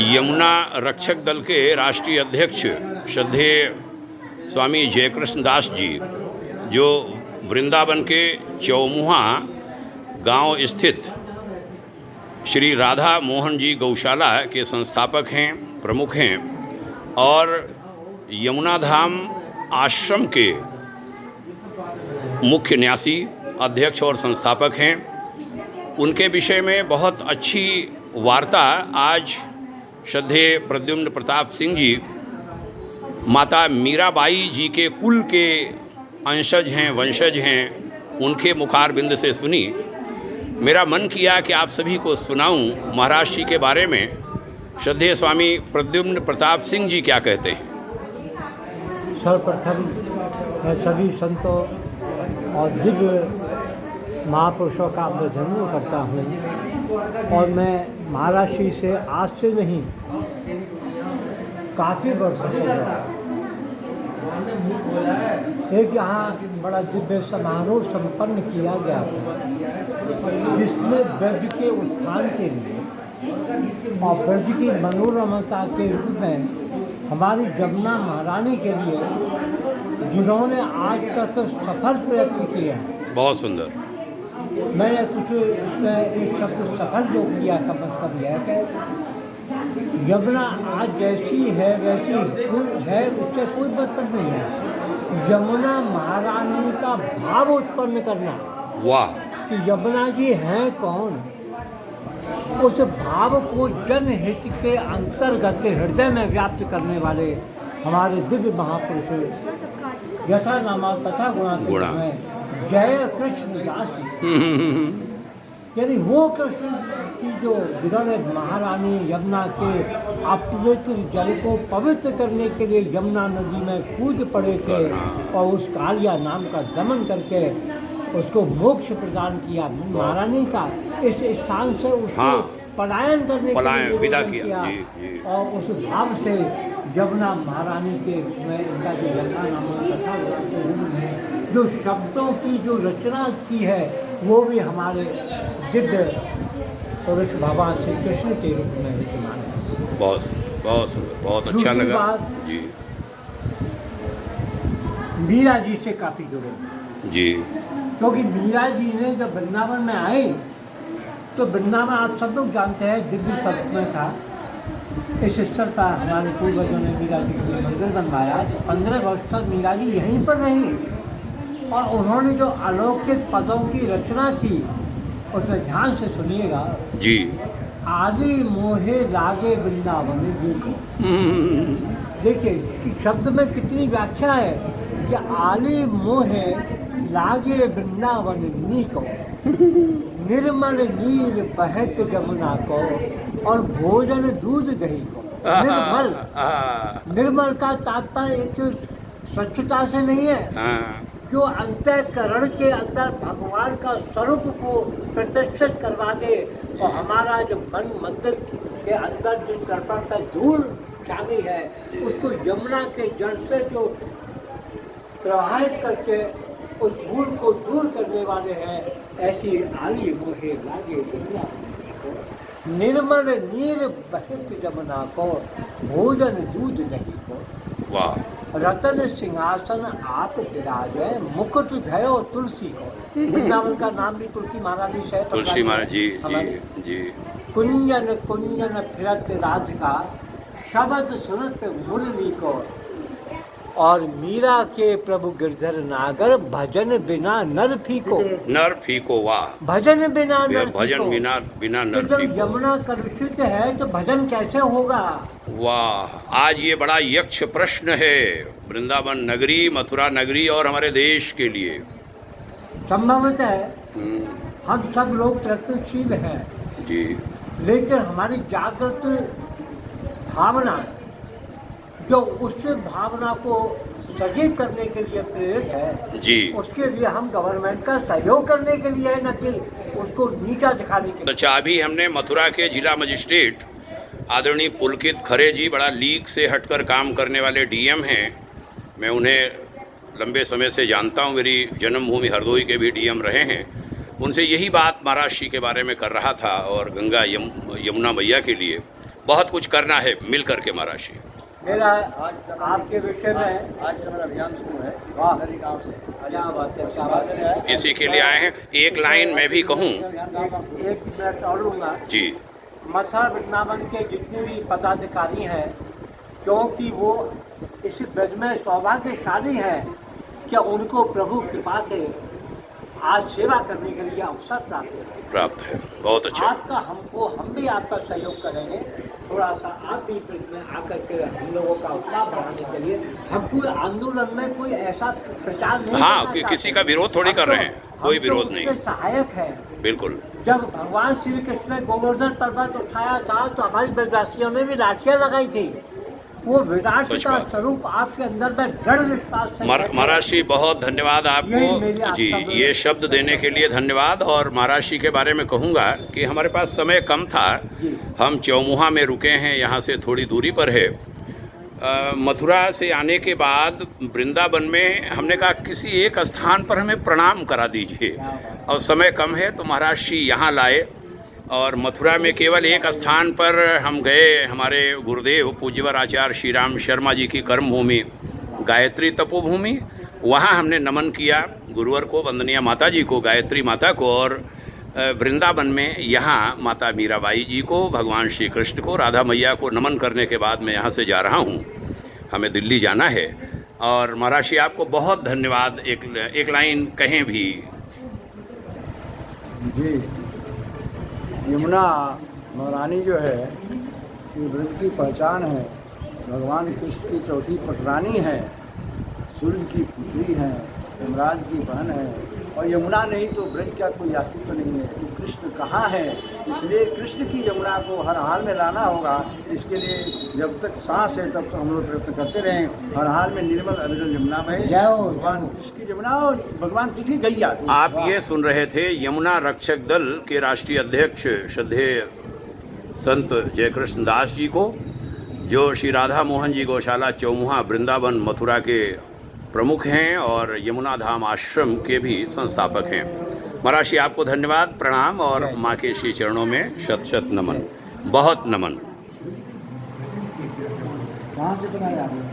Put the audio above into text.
यमुना रक्षक दल के राष्ट्रीय अध्यक्ष श्रद्धेय स्वामी जयकृष्ण दास जी, जो वृंदावन के चौमुहा गांव स्थित श्री राधा मोहन जी गौशाला के संस्थापक हैं, प्रमुख हैं और यमुना धाम आश्रम के मुख्य न्यासी, अध्यक्ष और संस्थापक हैं। उनके विषय में बहुत अच्छी वार्ता आज श्रद्धेय प्रद्युम्न प्रताप सिंह जी माता मीराबाई जी के कुल के अंशज हैं, वंशज हैं, उनके मुखारबिंद से सुनी। मेरा मन किया कि आप सभी को सुनाऊं महाराज जी के बारे में। श्रद्धेय स्वामी प्रद्युम्न प्रताप सिंह जी क्या कहते हैं? सर्वप्रथम मैं सभी संतों और दिव्य महापुरुषों का अभिनंदन करता हूँ और मैं महाराज जी से आज से नहीं काफ़ी वर्षों से एक यहाँ बड़ा दिव्य समारोह संपन्न किया गया था, जिसमें ब्रज के उत्थान के लिए और ब्रज की मनोरमता के रूप में हमारी जमुना महारानी के लिए जिन्होंने आज तक सफल प्रयत्न किया है। बहुत सुंदर। मैंने कुछ इसमें एक शब्द सफल जो किया का मतलब यह है कि यमुना आज जैसी है वैसी है, उससे कोई मतलब नहीं है। यमुना महारानी का भाव उत्पन्न करना, वाह, कि यमुना जी हैं कौन, उस भाव को जनहित के अंतर्गत हृदय में व्याप्त करने वाले हमारे दिव्य महापुरुष यथा नामा तथा गुणा में जय कृष्ण दास, यानी वो कृष्ण की जो जिन्होंने महारानी यमुना के अपवित्र जल को पवित्र करने के लिए यमुना नदी में कूद पड़े थे और उस कालिया नाम का दमन करके उसको मोक्ष प्रदान किया। महारानी का इस स्थान से उसको पलायन करने के लिए विदा किया और उस भाव से यमुना महारानी के में इनका जो यथा नाम कथा जो शब्दों की जो रचना की है वो भी हमारे दिव्य पुरुष बाबा श्री कृष्ण के रूप में विद्यमान है। बहुत बहुत सुंदर, बहुत अच्छा लगा जी। मीरा जी से काफ़ी जुड़े जी, क्योंकि मीरा जी ने जब वृंदावन में आए तो वृंदावन आप सब लोग जानते हैं दिव्य स्वर्ग में था। इस स्तर पर हमारे पूर्वजों ने मीरा जी के लिए मंदिर बनवाया। 15 वर्ष तक मीरा जी यहीं पर रही और उन्होंने जो अलौकिक पदों की रचना की उसमें ध्यान से सुनिएगा जी। आदि मोहे लागे वृंदावन जी को, देखिए शब्द में कितनी व्याख्या है कि आली मोहे लागे वृंदावन नी को, निर्मल नीर बहत जमुना को और भोजन दूध दही को। निर्मल, निर्मल का तात्पर्य एक स्वच्छता से नहीं है, जो अंतःकरण के अंदर भगवान का स्वरूप को प्रत्यक्ष करवा दे और हमारा जो मन मंदिर के अंदर जो दर्पण का धूल छा गई है उसको यमुना के जल से जो प्रवाहित करके उस धूल को दूर करने वाले हैं। ऐसी आली मोहे लागे दुनिया निर्मल नीर बहित जमुना को, भोजन दूध दही को। वाह। रतन सिंहासन आप विराजे, मुकुट धयो तुलसी को। वृंदावन का नाम भी तुलसी महारानी से, तुलसी महाराज जी जी जी। कुंजन कुंजन फिरत राधिका, शब्द सुनत मुरली को। और मीरा के प्रभु गिरधर नागर, भजन बिना नर फीको। नर फीको, वाह। भजन बिना नर भजन बिना नर फीको। यमुना कलुषित है तो भजन कैसे होगा? वाह। आज ये बड़ा यक्ष प्रश्न है वृंदावन नगरी, मथुरा नगरी और हमारे देश के लिए। संभवतः हम सब लोग प्रयत्नशील हैं जी, लेकिन हमारी जागृत भावना जो उस भावना को सजीव करने के लिए प्रेरित है जी, उसके लिए हम गवर्नमेंट का सहयोग करने के लिए है, न कि उसको नीचा दिखाने के लिए। अच्छा, अभी हमने मथुरा के जिला मजिस्ट्रेट आदरणीय पुलकित खरे जी, बड़ा लीग से हटकर काम करने वाले डीएम हैं। मैं उन्हें लंबे समय से जानता हूं, मेरी जन्मभूमि हरदोई के भी डीएम रहे हैं। उनसे यही बात महाराज जी के बारे में कर रहा था और गंगा यमुना मैया के लिए बहुत कुछ करना है मिल करके महाराज जी। मेरा आपके विषय में आज से मेरा अभियान शुरू है। वाह। हरी गांव से क्या बात है, क्या बात है। इसी के लिए आए हैं। एक लाइन मैं भी कहूँ एक मिनट और लूँगा। जी। मथुरा वृंदावन के जितने भी पदाधिकारी हैं, क्योंकि वो इस ब्रज में सौभाग्यशाली हैं कि उनको प्रभु कृपा से आज सेवा करने के लिए अवसर प्राप्त है। बहुत अच्छा। आपका हम भी आपका सहयोग करेंगे। थोड़ा सा आप भी ब्रज में आकर के हम लोगों का उत्साह बढ़ाने के लिए, हम कोई आंदोलन में कोई ऐसा प्रचार नहीं हाँ, करना किसी चाहते। का विरोध थोड़ी कर रहे हैं, कोई विरोध नहीं। उसके सहायक है। बिल्कुल। जब भगवान श्री कृष्ण ने गोवर्धन पर्वत उठाया था तो हमारी ब्रजवासियों ने भी लाठियां लगाई थी। वो विराट सच का बात। स्वरूप आपके अंदर में दृढ़ विश्वास से महाराज जी बहुत धन्यवाद यही मेरी आपको आप जी, सब- ये शब्द देने के लिए धन्यवाद। और महाराज जी के बारे में कहूँगा कि हमारे पास समय कम था, जी। हम चौमुहा में रुके हैं, यहाँ से थोड़ी दूरी पर है। मथुरा से आने के बाद वृंदावन में हमने कहा किसी एक स्थान पर हमें प्रणाम करा दीजिए, और समय कम है तो महाराज जी यहाँ लाए। और मथुरा में केवल एक स्थान पर हम गए, हमारे गुरुदेव पूज्यवर आचार्य श्री राम शर्मा जी की कर्मभूमि गायत्री तपोभूमि, वहाँ हमने नमन किया गुरुवर को, वंदनीय माता जी को, गायत्री माता को। और वृंदावन में यहाँ माता मीराबाई जी को, भगवान श्री कृष्ण को, राधा मैया को नमन करने के बाद मैं यहाँ से जा रहा हूँ, हमें दिल्ली जाना है। और महाराज जी आपको बहुत धन्यवाद। एक लाइन कहें भी। जी। यमुना महारानी जो है ये ब्रज की पहचान है। भगवान कृष्ण की चौथी पटरानी है, सूर्य की पुत्री है, यमराज की बहन है। और यमुना नहीं तो ब्रज का कोई अस्तित्व नहीं है। तो कृष्ण कहाँ है, इसलिए कृष्ण की यमुना को हर हाल में लाना होगा। इसके लिए जब तक सांस है तब तक हम लोग प्रयत्न करते रहें, हर हाल में निर्मल अविरल यमुना में जय हो। भगवान कृष्ण की यमुना और भगवान कृष्ण की गैया। आप ये सुन रहे थे यमुना रक्षक दल के राष्ट्रीय अध्यक्ष श्रद्धेय संत जयकृष्ण दास जी को, जो श्री राधा मोहन जी गौशाला चौमुहा वृंदावन मथुरा के प्रमुख हैं और यमुना धाम आश्रम के भी संस्थापक हैं। महाराज जी आपको धन्यवाद, प्रणाम, और माँ के श्री चरणों में शत शत नमन, बहुत नमन। कहाँ से बनाया आपने?